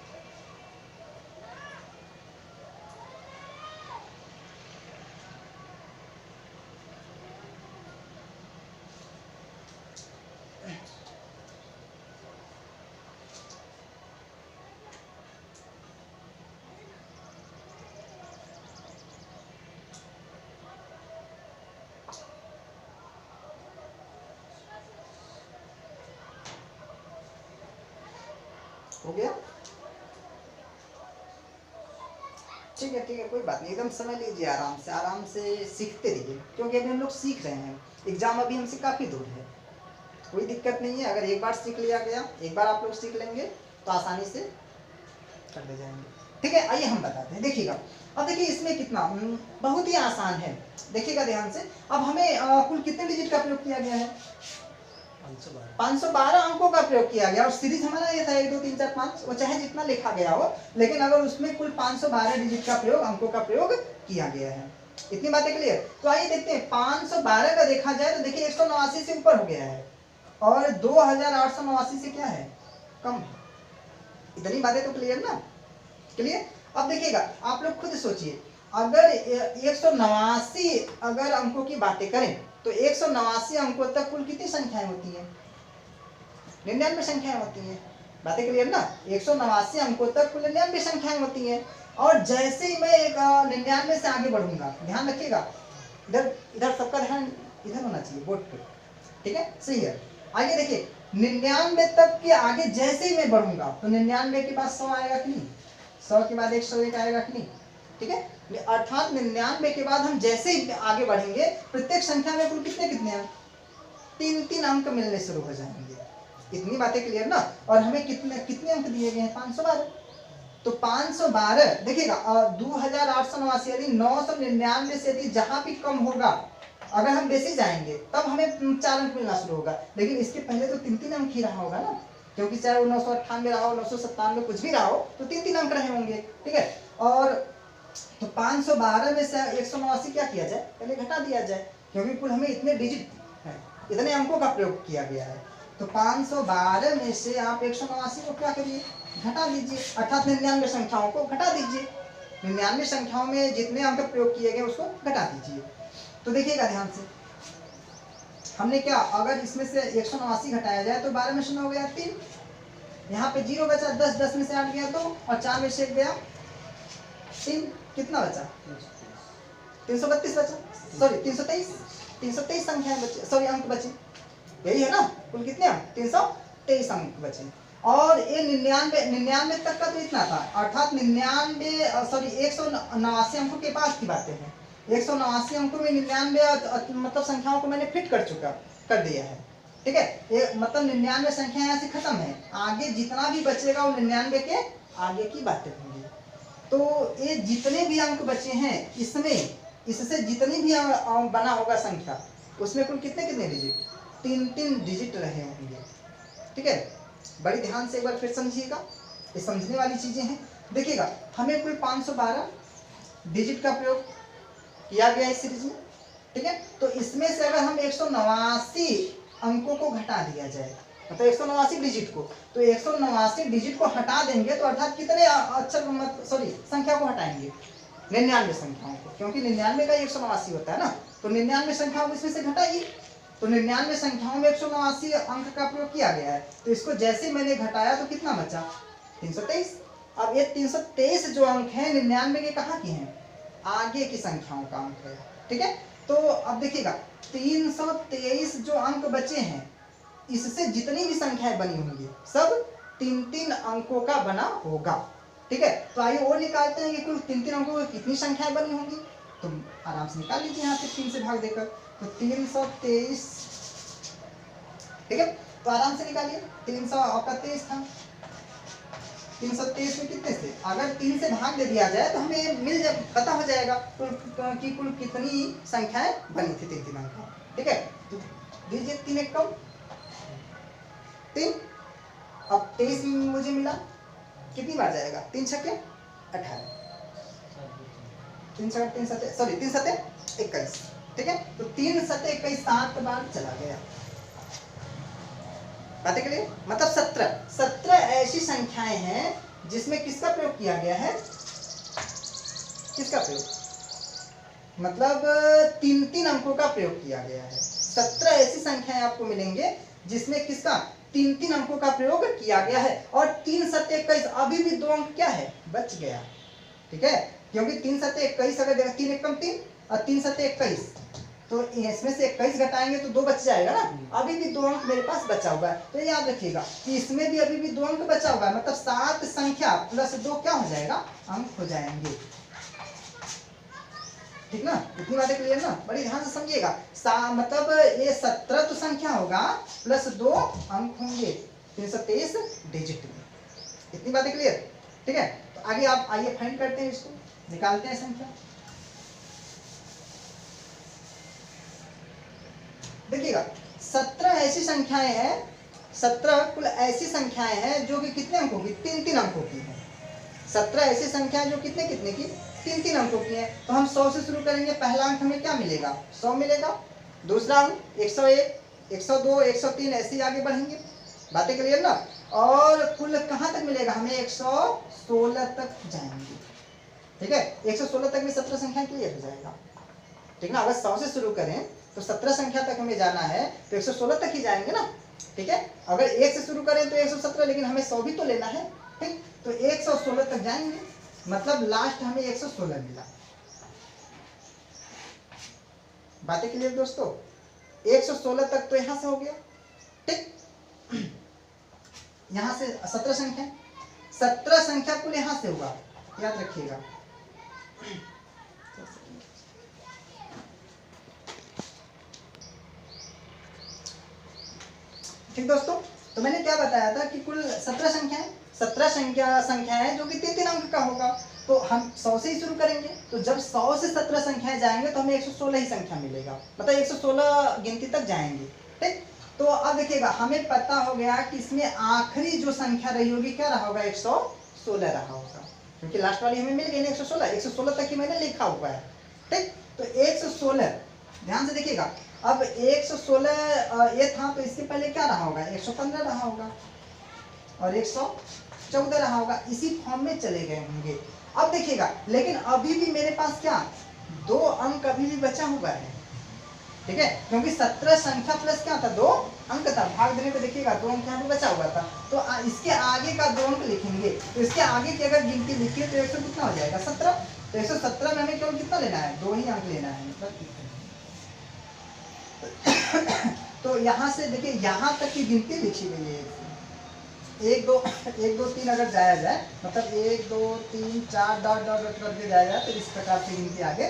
हो गया? ठीक है, कोई बात नहीं, एकदम समय लीजिए, आराम से सीखते रहिए, क्योंकि अभी हम लोग सीख रहे हैं, एग्जाम अभी हमसे काफ़ी दूर है। कोई दिक्कत नहीं है, अगर एक बार सीख लिया गया, एक बार आप लोग सीख लेंगे तो आसानी से कर ले जाएंगे। ठीक है, आइए हम बताते हैं। देखिएगा, अब देखिए इसमें कितना बहुत ही आसान है, देखिएगा ध्यान से। अब हमें कुल कितने डिजिट का प्रयोग किया गया है? 512 अंकों का प्रयोग किया गया, और सीरीज हमारा ये था 1 2 3 4 5, वो चाहे जितना लिखा गया हो, लेकिन अगर उसमें कुल 512 डिजिट का प्रयोग, अंकों का प्रयोग किया गया है। इतनी बातें क्लियर? तो आइए देखते हैं, 512 का देखा जाए तो देखिए 189 से ऊपर हो गया है, और 2889 से क्या है? कम है। इतनी बातें तो क्लियर ना? क्लियर? अब देखिएगा, आप लोग खुद सोचिए, अगर 189 अगर अंकों की बातें करें तो 189 अंकों तक कुल कितनी संख्याएं होती हैं? 99 संख्याएं होती हैं। बातें क्लियर ना। 189 अंकों तक कुल 99 संख्याएं होती हैं, और जैसे ही मैं एक 99 से आगे बढ़ूंगा, ध्यान रखिएगा, इधर इधर सबका ध्यान इधर होना चाहिए बोर्ड पे, ठीक है, सही है। आगे देखिए 99 तक के आगे जैसे ही मैं बढ़ूंगा तो 99 के बाद 100 आएगा कि नहीं, 100 के बाद 101 आएगा कि नहीं, ठीक है। अर्थात 99 के बाद हम जैसे ही आगे बढ़ेंगे प्रत्येक संख्या में कुल कितने कितने अंक, 3 अंक मिलने शुरू हो जाएंगे। इतनी बातें क्लियर ना। और हमें कितने कितने अंक दिए गए हैं, 512। तो 512 देखिएगा 2889 यानी 999 से यदि जहां भी कम होगा, अगर हम बेसिक जाएंगे तब हमें 4 अंक मिलना शुरू होगा, लेकिन इसके पहले तो 3 अंक ही रहा होगा ना, क्योंकि चाहे वो 998 रहा हो, 997 कुछ भी रहा हो, तो 3 अंक रहे होंगे, ठीक है। और तो 512 में से 189 क्या किया जाए, पहले घटा दिया जाए, क्योंकि कुल हमें इतने डिजिट है, इतने अंकों का प्रयोग किया गया है। तो 512 में से आप 189 को क्या करिए, घटा दीजिए, अर्थात 99 संख्याओं को घटा दीजिए। 99 संख्याओं में जितने अंक प्रयोग किए गए उसको घटा दीजिए। तो देखिएगा ध्यान से, हमने क्या, अगर इसमें से 189 घटाया जाए तो 12 में से 9 गया 3, यहाँ पे 0 बचा, 10 में से 8 गया 2, और 4 में से 1 गया 3, कितना बचा, 332 बचा, सॉरी 323 संख्याएं बचे, सॉरी अंक बचे, यही है ना, कुल कितने अंक, 323 अंक बचे। और ये 99 तक का तो इतना था, अर्थात 189 अंकों के पास की बातें हैं। 189 अंकों में 99 मतलब संख्याओं को मैंने फिट कर दिया है, ठीक है। ये मतलब 99 संख्या यहाँ से खत्म है, आगे जितना भी बचेगा वो 99 के आगे की बातें होंगी। तो ये जितने भी अंक बचे हैं इसमें, इससे जितनी भी बना होगा संख्या, उसमें कुल कितने कितने डिजिट, 3 डिजिट रहे होंगे, ठीक है। बड़ी ध्यान से एक बार फिर समझिएगा, ये समझने वाली चीजें हैं। देखिएगा हमें कुल 512 डिजिट का प्रयोग किया गया इस सीरीज में, ठीक है। तो इसमें से अगर हम 189 अंकों को घटा दिया जाए, मतलब 189 डिजिट को, तो 189 डिजिट को हटा देंगे तो अर्थात कितने अक्षर, सॉरी संख्या को हटाएंगे, 99 संख्याओं को, क्योंकि 99 का 189 होता है ना, तो 99 संख्याओं को इसमें से घटाइए। तो 99 संख्याओं में 189 अंक का प्रयोग किया गया है, तो इसको जैसे मैंने घटाया तो कितना बचा, 323। अब ये 323 जो अंक है 99 के कहाँ के हैं, आगे की संख्याओं का अंक है, ठीक है। तो अब देखिएगा 323 जो अंक बचे हैं, इससे जितनी भी संख्याएं बनी होंगी सब 3 अंकों का बना होगा, ठीक है। तो आइए और निकालते हैं कि कुल 3 अंकों की कितनी संख्याएं बनी होंगी, तो आराम से निकाल लीजिए यहाँ पे 3 से भाग देकर, तो 323, ठीक है। तो आराम से निकालिए, 323 था, 323 में कितने से, अगर 3 से भाग दे दिया जाए तो हमें मिल जाए, पता हो जाएगा कि कुल कितनी संख्याएं बनी थी 3 अंक का, ठीक है। तो दीजिए 3 एक कम 3, अब 23 मुझे मिला, कितनी बार जाएगा, 3 छक्के 18, 3 7 सॉरी 3 7 21, ठीक है। तो 3 7 21 7 बार चला गया, बातें के लिए मतलब 17 ऐसी संख्याएं हैं जिसमें किसका प्रयोग किया गया है, किसका प्रयोग, मतलब 3 अंकों का प्रयोग किया गया है। 17 ऐसी संख्याएं आपको मिलेंगे जिसमें किसका, 3 अंकों का प्रयोग किया गया है। और 3 7 21 अभी भी 2 अंक क्या है, बच गया, ठीक है, क्योंकि 3 7 21 अगर 3 एक कम 3 और 3 7 21, तो इसमें से 21 घटाएंगे तो 2 बच जाएगा ना, अभी भी 2 अंक मेरे पास बचा हुआ है। तो याद रखिएगा कि इसमें भी अभी भी 2 अंक बचा हुआ है, मतलब 7 संख्या प्लस 2 क्या हो जाएगा, अंक हो जाएंगे, ठीक ना। इतनी बातें क्लियर ना, बड़ी ध्यान से समझिएगा, मतलब ये 17 तो संख्या होगा प्लस 2 अंक होंगे 323 डिजिट में, इतनी बातें क्लियर, ठीक है। तो आगे आप आइए फाइंड करते हैं, इसको निकालते हैं संख्या। देखिएगा 17 ऐसी संख्याएं हैं, 17 कुल ऐसी संख्याएं हैं जो कि कितने अंकों की, 3 अंकों की हैं। 17 ऐसी संख्याएं जो कितने की 3 अंकों की हैं। तो हम 100 से शुरू करेंगे, पहला अंक हमें क्या मिलेगा, 100 मिलेगा, दूसरा अंक 101, 102, 103 ऐसे ही आगे बढ़ेंगे, बातें क्लियर ना। और कुल कहाँ तक मिलेगा हमें, 116 तक जाएंगे, ठीक है। 116 तक में 17 संख्या क्लियर हो जाएगा, ठीक ना। अगर 100 से शुरू करें तो 17 संख्या तक हमें जाना है तो 116 तक ही जाएंगे ना। ठीक है, अगर 1 से शुरू करें तो 117, लेकिन हमें 100 भी तो लेना है। ठीक, तो 116 तक जाएंगे, मतलब लास्ट हमें 116 मिला। बातें क्लियर दोस्तों? 116 तक तो यहां से हो गया। ठीक, यहां से 17 संख्या कुल यहां से हुआ, याद रखिएगा। ठीक दोस्तों, तो मैंने क्या बताया था कि कुल 17 संख्याएं जो कि 3-3 अंक का होगा। तो हम 100 से ही शुरू करेंगे, तो जब 100 से 17 संख्याएं जाएंगे तो हमें 116 ही संख्या मिलेगा, मतलब 116 गिनती तक जाएंगे। ठीक, तो अब देखिएगा हमें पता हो गया कि इसमें आखिरी जो संख्या रही होगी क्या रहा होगा, 116 रहा होगा, क्योंकि लास्ट वाली हमें मिल गई ना 116 तक ही मैंने लिखा हुआ है। ठीक, तो 116 ध्यान से देखिएगा, अब 116 ये था तो इसके पहले क्या रहा होगा, 115 रहा होगा और 114 रहा होगा, इसी फॉर्म में चले गए होंगे। अब देखिएगा, लेकिन अभी भी मेरे पास क्या 2 अंक अभी भी बचा हुआ है। ठीक है, क्योंकि 17 संख्या प्लस क्या था 2 अंक था, भाग देने पे देखिएगा 2 अंक यहाँ पे बचा हुआ था, तो इसके आगे का 2 अंक लिखेंगे, तो इसके आगे की अगर गिनती लिखिए तो 100 कितना हो जाएगा 17, तो 117 में हमें केवल कितना लेना है, 2 ही अंक लेना है, मतलब तो यहाँ से देखिए यहाँ तक की गिनती लिखी गई है, 1 2 3 अगर जाया जाए, मतलब 1 2 3 4 डॉट डॉट डॉट करके जाया जाए, तो इस प्रकार से गिनती आगे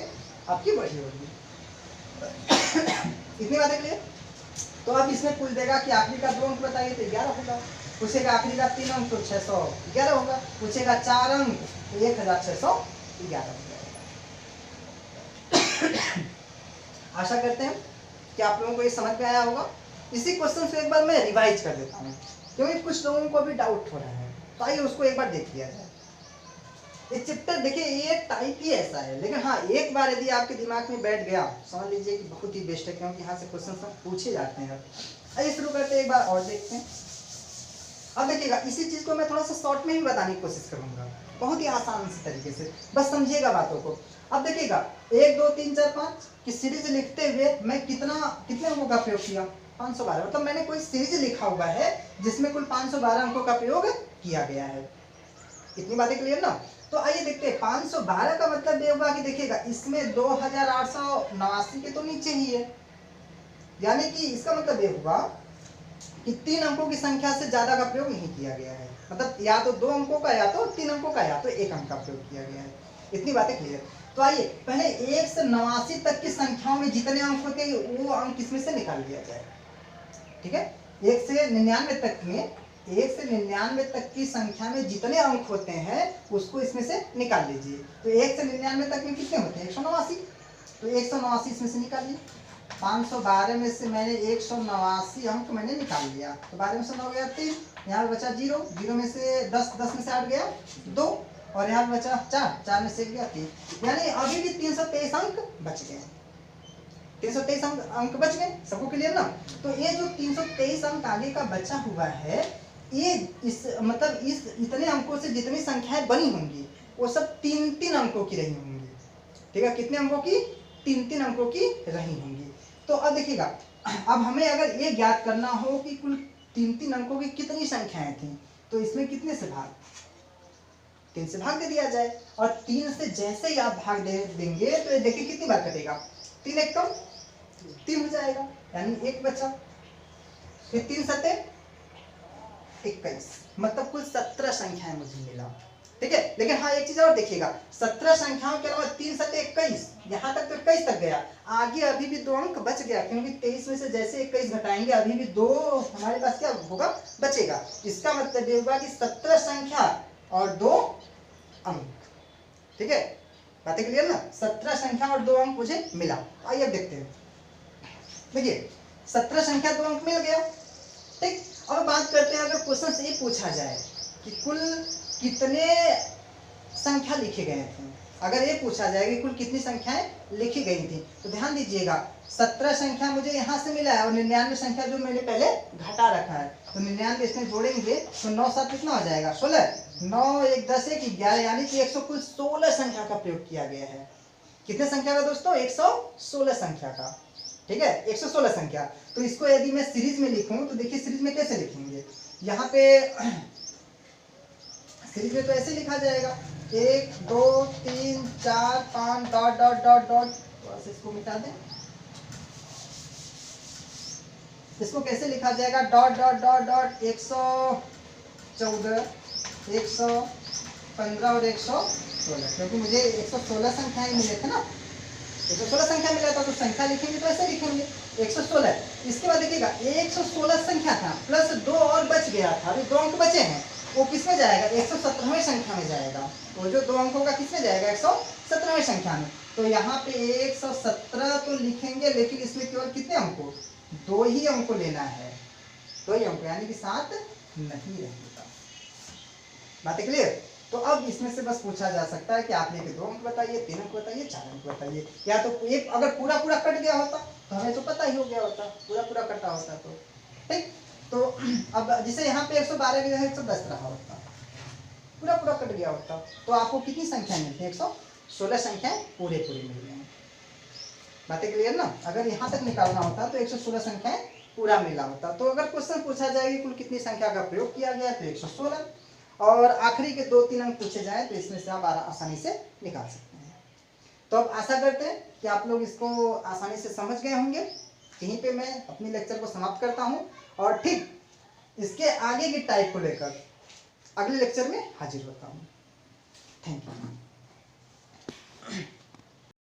आपकी बढ़ी होगी। इतनी बातें क्लियर? तो अब इसमें कुल देगा कि आखिरी का 2 अंक बताइए तो 11 होगा, पूछेगा आखिरी का 3 अंक तो 611 होगा, पूछेगा 4 अंक तो 1611 हो जाएगा। आशा करते हैं कि आप लोगों को ये समझ में आया होगा। इसी क्वेश्चन से एक बार मैं रिवाइज कर देता हूँ, क्योंकि कुछ लोगों को भी डाउट हो रहा है, तो आइए उसको एक बार देख लिया जाए। ये चैप्टर देखिए ये टाइप ही ऐसा है, लेकिन हाँ एक बार यदि आपके दिमाग में बैठ गया समझ लीजिए कि बहुत ही बेस्ट है, क्योंकि यहाँ से क्वेश्चन सब पूछे जाते हैं। आइए शुरू करते हैं, एक बार और देखते हैं। अब देखिएगा इसी चीज को मैं थोड़ा सा शॉर्ट में ही बताने की कोशिश करूंगा, बहुत ही आसान से तरीके से, बस समझिएगा बातों को। अब देखिएगा 1 2 3 4 5 की सीरीज लिखते हुए मैं कितने अंकों का प्रयोग किया, 512, मतलब मैंने कोई सीरीज लिखा हुआ है जिसमें कुल 512 अंकों का प्रयोग किया गया है। इतनी बातें क्लियर ना? तो आइए देखते हैं 512 का मतलब ये हुआ कि देखिएगा इसमें 2889 के तो नीचे ही है, यानी कि इसका मतलब ये हुआ कि 3 अंकों की संख्या से ज्यादा का प्रयोग नहीं किया गया है, मतलब या तो 2 अंकों का या तो 3 अंकों का या तो 1 अंक का प्रयोग किया गया है। इतनी बातें क्लियर? तो आइए पहले 1 से 89 तक की संख्याओं में जितने अंक होते हैं वो अंक इसमें से निकाल लिया जाए। ठीक है, 1 से 99 तक में 1 से 99 तक की संख्या में जितने अंक होते हैं उसको इसमें से निकाल लीजिए। तो 1 से 99 तक में कितने होते हैं 189, तो 189 इसमें से निकालिए। 512 में से मैंने 189 अंक मैंने निकाल लिया, तो 12 में से 9 गया 3, यहाँ पे बचा 0, 0 में से 10, 10 में से 8 गया 2, और यहाँ पे बचा 4, 4 में से गया 3, यानी अभी भी 323 अंक बच गए, 323 अंक बच गए। सबको क्लियर ना? तो ये जो 323 अंक आगे का बचा हुआ है, ये इस मतलब इस इतने अंकों से जितनी संख्याएं बनी होंगी वो सब 3-3 अंकों की रही होंगी। ठीक है, कितने अंकों की? 3-3 अंकों की रही होंगी। तो अब देखिएगा, अब हमें अगर ये ज्ञात करना हो कि कुल 3-3 अंकों की कितनी संख्याएं थी, तो इसमें कितने से भाग 3 से भाग दे दिया जाए, और 3 से जैसे ही आप भाग दे देंगे तो ये देखिए कितनी बार कटेगा, 3 एक कम 3 हो जाएगा, यानी 1 बचा, फिर 3 सत्ते 21, मतलब कुल 17 संख्याएं मुझे मिला। ठीक है, लेकिन हाँ एक चीज और देखिएगा, 17 संख्याओं के अलावा 3 सत्ते 21, यहाँ तक तो 21 तक गया, आगे अभी भी 2 अंक बच गया, क्योंकि 23 में से जैसे 21 घटाएंगे अभी भी 2 हमारे पास क्या होगा बचेगा। इसका मतलब ये होगा कि 17 संख्या और 2 अंक। ठीक है, बातें क्लियर ना? 17 संख्या और 2 अंक मुझे मिला। आइए अब देखते हैं, देखिए 17 संख्या 2 अंक मिल गया। ठीक, अब बात करते हैं, अगर क्वेश्चन से ये पूछा जाए कि कुल कितने संख्या लिखे गए थे, अगर ये पूछा जाए कि कुल कितनी संख्याएं लिखी गई थी, तो ध्यान दीजिएगा 17 संख्या मुझे यहाँ से मिला है और 99 संख्या जो मैंने पहले घटा रखा है, तो 99 इसमें जोड़ेंगे तो 9 7 कितना हो जाएगा 16, 9 1 10 1 11, यानी कि 116 संख्या का प्रयोग किया गया है। कितने संख्या का दोस्तों? 116 संख्या का। ठीक है, 116 संख्या। तो इसको यदि मैं सीरीज में लिखूं तो देखिए सीरीज में कैसे लिखेंगे, यहाँ पे सीरीज में तो ऐसे लिखा जाएगा 1 2 3 4 5 डॉट डॉट डॉट डॉट, बस इसको मिटा दें। इसको कैसे लिखा जाएगा, डॉट डॉट डॉट डॉट 114 115 और 116, क्योंकि मुझे 116 संख्याएं मिले थे ना, 116 संख्या मिला था तो संख्या लिखेंगे तो ऐसे लिखेंगे 116। इसके बाद देखिएगा 116 संख्या था प्लस 2 और बच गया था, अभी 2 अंक बचे हैं, वो किस में जाएगा, 117वें संख्या में जाएगा। वो जो 2 अंकों का किस में जाएगा, 117वें संख्या में। तो यहाँ पे 117 तो लिखेंगे, लेकिन इसमें केवल कितने अंकों, 2 ही अंकों लेना है, 2 ही अंकों, यानी कि 7 नहीं रहेगा। बात क्लियर। तो अब इसमें से बस पूछा जा सकता है कि आप लेके 2 अंक बताइए, 3 अंक बताइए, 4 अंक बताइए, या तो एक अगर पूरा पूरा कट गया होता तो हमें तो पता ही हो गया होता, पूरा पूरा कटा होता तो ठीक। तो अब जैसे यहाँ पे 112 की जगह 110 रहा होता, पूरा पूरा कट गया होता, तो आपको कितनी संख्या मिलती है, 116 संख्याएं पूरे पूरे मिल गए। बातें क्लियर ना। अगर यहाँ तक निकालना होता तो 116 संख्याएं पूरा मिला होता। तो अगर क्वेश्चन पूछा जाए कि कुल कितनी संख्या का प्रयोग किया गया तो 116, और आखिरी के 2-3 अंक पूछे जाए तो इसमें से आप आसानी से निकाल सकते हैं। तो अब आशा करते हैं कि आप लोग इसको आसानी से समझ गए होंगे। यहीं पे मैं अपनी लेक्चर को समाप्त करता हूं, और ठीक इसके आगे की टाइप को लेकर अगले लेक्चर में हाजिर होता हूं। Thank you.